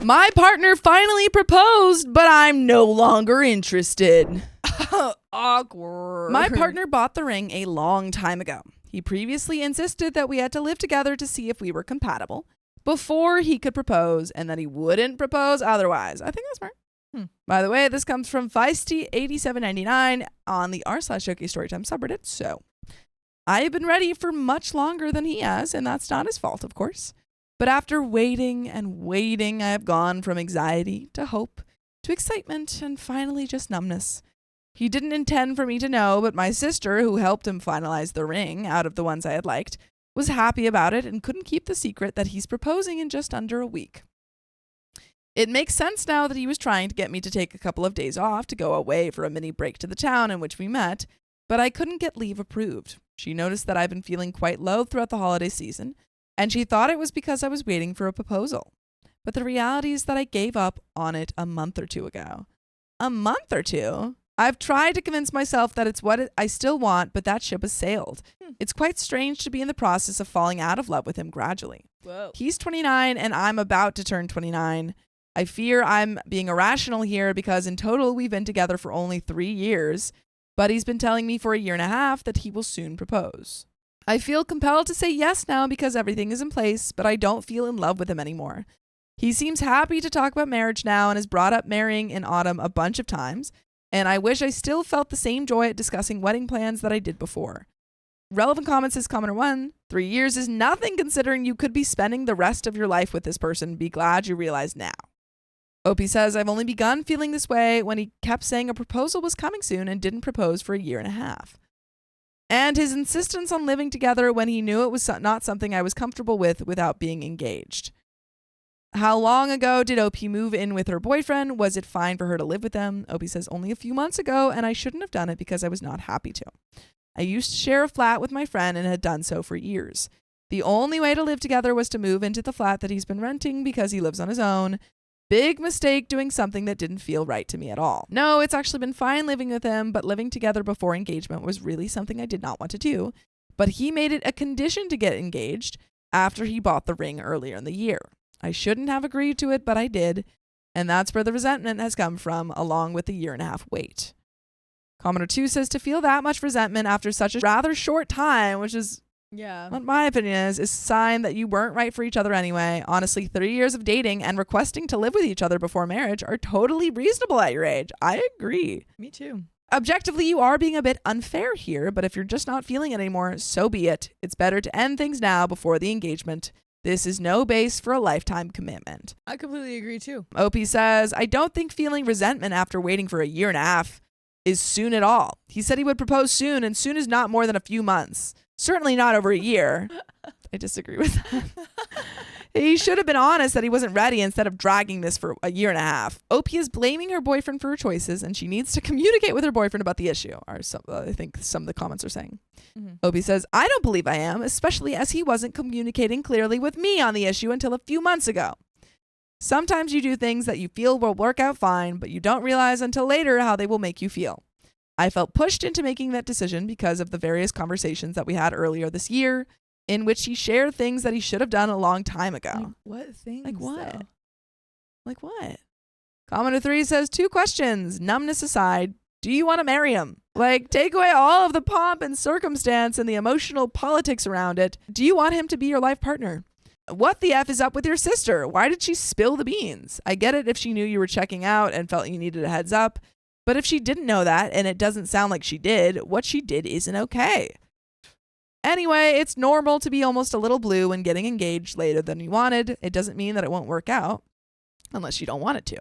My partner finally proposed, but I'm no longer interested. Awkward. My partner bought the ring a long time ago. He previously insisted that we had to live together to see if we were compatible before he could propose, and that he wouldn't propose otherwise. I think that's smart. By the way, this comes from Feisty8799 on the r/OK Storytime subreddit. So I have been ready for much longer than he has, and that's not his fault, of course. But after waiting and waiting, I have gone from anxiety to hope to excitement and finally just numbness. He didn't intend for me to know, but my sister, who helped him finalize the ring out of the ones I had liked, was happy about it and couldn't keep the secret that he's proposing in just under a week. It makes sense now that he was trying to get me to take a couple of days off to go away for a mini break to the town in which we met, but I couldn't get leave approved. She noticed that I've been feeling quite low throughout the holiday season, and she thought it was because I was waiting for a proposal. But the reality is that I gave up on it a month or two ago. A month or two? I've tried to convince myself that it's what I still want, but that ship has sailed. It's quite strange to be in the process of falling out of love with him gradually. Whoa. He's 29 and I'm about to turn 29. I fear I'm being irrational here because in total we've been together for only 3 years, but he's been telling me for a year and a half that he will soon propose. I feel compelled to say yes now because everything is in place, but I don't feel in love with him anymore. He seems happy to talk about marriage now and has brought up marrying in autumn a bunch of times, and I wish I still felt the same joy at discussing wedding plans that I did before. Relevant comments is commenter 1. 3 years is nothing considering you could be spending the rest of your life with this person. Be glad you realize now. OP says, I've only begun feeling this way when he kept saying a proposal was coming soon and didn't propose for a year and a half. And his insistence on living together when he knew it was not something I was comfortable with without being engaged. How long ago did OP move in with her boyfriend? Was it fine for her to live with them? OP says, only a few months ago, and I shouldn't have done it because I was not happy to. I used to share a flat with my friend and had done so for years. The only way to live together was to move into the flat that he's been renting because he lives on his own. Big mistake doing something that didn't feel right to me at all. No, it's actually been fine living with him, but living together before engagement was really something I did not want to do. But he made it a condition to get engaged after he bought the ring earlier in the year. I shouldn't have agreed to it, but I did. And that's where the resentment has come from, along with the year and a half wait. Commenter 2 says to feel that much resentment after such a rather short time, which is, what my opinion is a sign that you weren't right for each other anyway. Honestly, 3 years of dating and requesting to live with each other before marriage are totally reasonable at your age. I agree. Me too. Objectively, you are being a bit unfair here, but if you're just not feeling it anymore, so be it. It's better to end things now before the engagement. This is no base for a lifetime commitment. I completely agree too. OP says, I don't think feeling resentment after waiting for a year and a half is soon at all. He said he would propose soon, and soon is not more than a few months. Certainly not over a year. I disagree with that. He should have been honest that he wasn't ready instead of dragging this for a year and a half. OP is blaming her boyfriend for her choices, and she needs to communicate with her boyfriend about the issue, or I think some of the comments are saying. OP says, I don't believe I am, especially as he wasn't communicating clearly with me on the issue until a few months ago. Sometimes you do things that you feel will work out fine, but you don't realize until later how they will make you feel. I felt pushed into making that decision because of the various conversations that we had earlier this year, in which he shared things that he should have done a long time ago. Like what things? Like what? Though? Like what? Commenter 3 says, 2 questions. Numbness aside, do you want to marry him? Like, take away all of the pomp and circumstance and the emotional politics around it. Do you want him to be your life partner? What the F is up with your sister? Why did she spill the beans? I get it if she knew you were checking out and felt you needed a heads up. But if she didn't know that, and it doesn't sound like she did, what she did isn't okay. Anyway, it's normal to be almost a little blue when getting engaged later than you wanted. It doesn't mean that it won't work out, unless you don't want it to.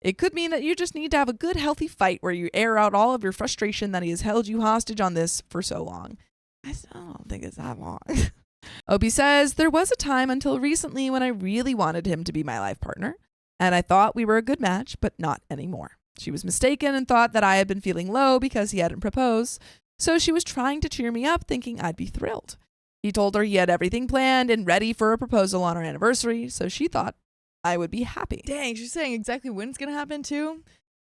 It could mean that you just need to have a good, healthy fight where you air out all of your frustration that he has held you hostage on this for so long. I still don't think it's that long. OP says, there was a time until recently when I really wanted him to be my life partner, and I thought we were a good match, but not anymore. She was mistaken and thought that I had been feeling low because he hadn't proposed, so she was trying to cheer me up, thinking I'd be thrilled. He told her he had everything planned and ready for a proposal on our anniversary, so she thought I would be happy. Dang, she's saying exactly when it's going to happen too?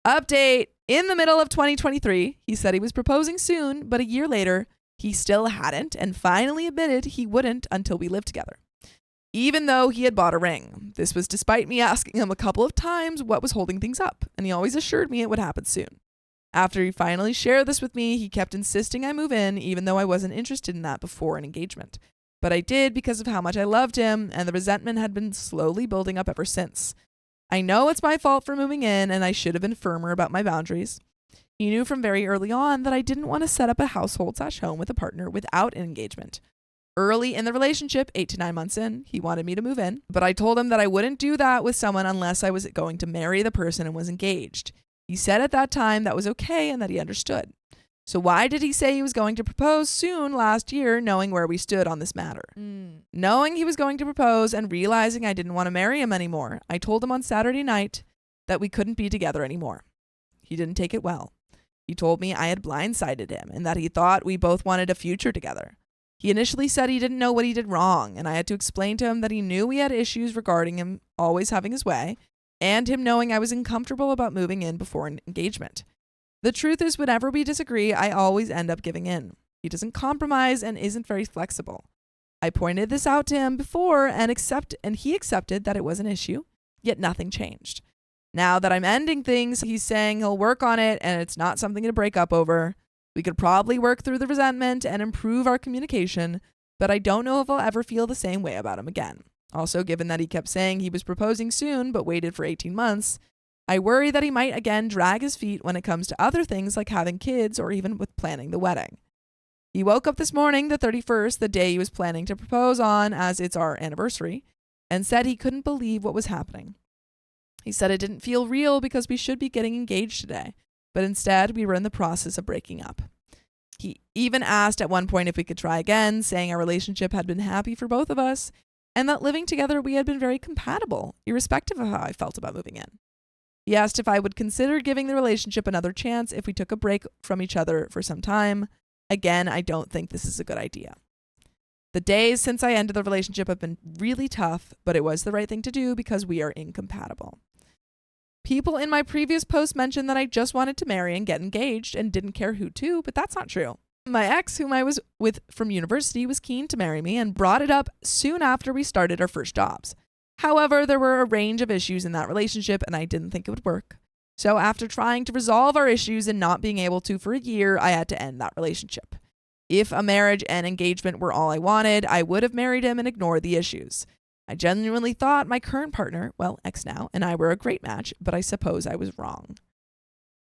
Update. In the middle of 2023, he said he was proposing soon, but a year later, he still hadn't and finally admitted he wouldn't until we lived together. even though he had bought a ring. This was despite me asking him a couple of times what was holding things up, and he always assured me it would happen soon. After he finally shared this with me, he kept insisting I move in, even though I wasn't interested in that before an engagement. But I did because of how much I loved him, and the resentment had been slowly building up ever since. I know it's my fault for moving in, and I should have been firmer about my boundaries. He knew from very early on that I didn't want to set up a household/home with a partner without an engagement. Early in the relationship, 8 to 9 months in, he wanted me to move in, but I told him that I wouldn't do that with someone unless I was going to marry the person and was engaged. He said at that time that was okay and that he understood. So why did he say he was going to propose soon last year, knowing where we stood on this matter? Knowing he was going to propose and realizing I didn't want to marry him anymore, I told him on Saturday night that we couldn't be together anymore. He didn't take it well. He told me I had blindsided him and that he thought we both wanted a future together. He initially said he didn't know what he did wrong, and I had to explain to him that he knew we had issues regarding him always having his way, and him knowing I was uncomfortable about moving in before an engagement. The truth is, whenever we disagree, I always end up giving in. He doesn't compromise and isn't very flexible. I pointed this out to him before and he accepted that it was an issue, yet nothing changed. Now that I'm ending things, he's saying he'll work on it and it's not something to break up over. We could probably work through the resentment and improve our communication, but I don't know if I'll ever feel the same way about him again. Also, given that he kept saying he was proposing soon but waited for 18 months, I worry that he might again drag his feet when it comes to other things like having kids or even with planning the wedding. He woke up this morning, the 31st, the day he was planning to propose on, as it's our anniversary, and said he couldn't believe what was happening. He said it didn't feel real because we should be getting engaged today, but instead we were in the process of breaking up. He even asked at one point if we could try again, saying our relationship had been happy for both of us and that living together we had been very compatible, irrespective of how I felt about moving in. He asked if I would consider giving the relationship another chance if we took a break from each other for some time. Again, I don't think this is a good idea. The days since I ended the relationship have been really tough, but it was the right thing to do because we are incompatible. People in my previous post mentioned that I just wanted to marry and get engaged and didn't care who to, but that's not true. My ex, whom I was with from university, was keen to marry me and brought it up soon after we started our first jobs. However, there were a range of issues in that relationship and I didn't think it would work. So after trying to resolve our issues and not being able to for a year, I had to end that relationship. If a marriage and engagement were all I wanted, I would have married him and ignored the issues. I genuinely thought my current partner, well, ex now, and I were a great match, but I suppose I was wrong.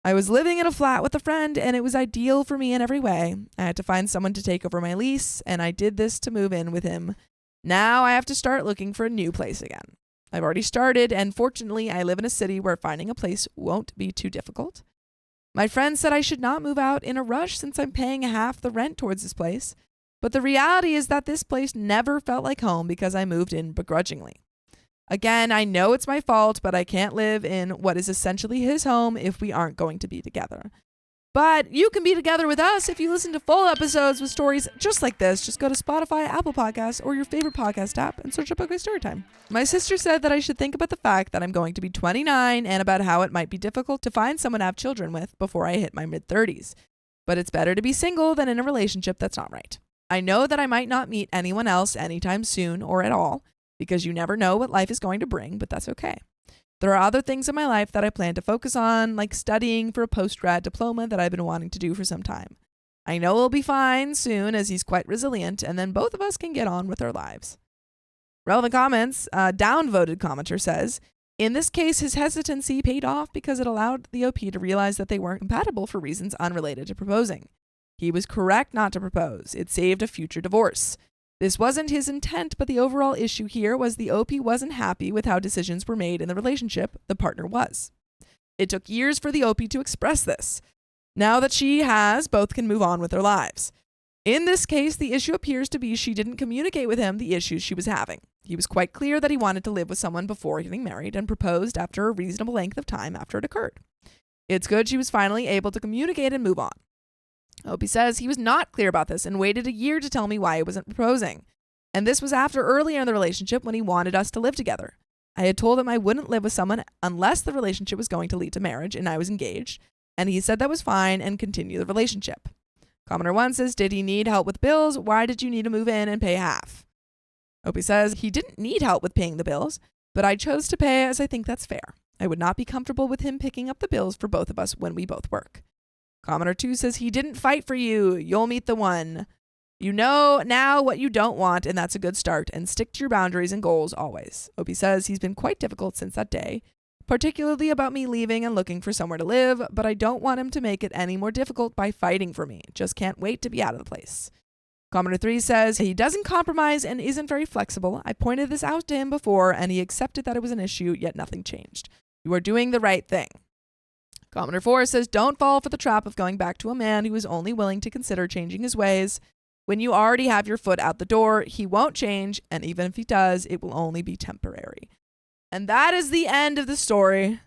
I was living in a flat with a friend and it was ideal for me in every way. I had to find someone to take over my lease and I did this to move in with him. Now I have to start looking for a new place again. I've already started and fortunately I live in a city where finding a place won't be too difficult. My friend said I should not move out in a rush since I'm paying half the rent towards this place. But the reality is that this place never felt like home because I moved in begrudgingly. Again, I know it's my fault, but I can't live in what is essentially his home if we aren't going to be together. But you can be together with us if you listen to full episodes with stories just like this. Just go to Spotify, Apple Podcasts, or your favorite podcast app and search up OK Storytime. My sister said that I should think about the fact that I'm going to be 29 and about how it might be difficult to find someone to have children with before I hit my mid-30s. But it's better to be single than in a relationship that's not right. I know that I might not meet anyone else anytime soon or at all, because you never know what life is going to bring, but that's okay. There are other things in my life that I plan to focus on, like studying for a post-grad diploma that I've been wanting to do for some time. I know we'll be fine soon as he's quite resilient, and then both of us can get on with our lives. Relevant comments. Downvoted commenter says, in this case, his hesitancy paid off because it allowed the OP to realize that they weren't compatible for reasons unrelated to proposing. He was correct not to propose. It saved a future divorce. This wasn't his intent, but the overall issue here was the OP wasn't happy with how decisions were made in the relationship. The partner was. It took years for the OP to express this. Now that she has, both can move on with their lives. In this case, the issue appears to be she didn't communicate with him the issues she was having. He was quite clear that he wanted to live with someone before getting married and proposed after a reasonable length of time after it occurred. It's good she was finally able to communicate and move on. Opie says he was not clear about this and waited a year to tell me why he wasn't proposing. And this was after earlier in the relationship when he wanted us to live together. I had told him I wouldn't live with someone unless the relationship was going to lead to marriage and I was engaged, and he said that was fine and continue the relationship. Commenter 1 says, did he need help with bills? Why did you need to move in and pay half? Opie says he didn't need help with paying the bills, but I chose to pay as I think that's fair. I would not be comfortable with him picking up the bills for both of us when we both work. Commenter 2 says he didn't fight for you. You'll meet the one. You know now what you don't want, and that's a good start, and stick to your boundaries and goals always. Opie says he's been quite difficult since that day, particularly about me leaving and looking for somewhere to live, but I don't want him to make it any more difficult by fighting for me. Just can't wait to be out of the place. Commenter 3 says he doesn't compromise and isn't very flexible. I pointed this out to him before, and he accepted that it was an issue, yet nothing changed. You are doing the right thing. Commenter 4 says don't fall for the trap of going back to a man who is only willing to consider changing his ways. When you already have your foot out the door, he won't change, and even if he does, it will only be temporary. And that is the end of the story.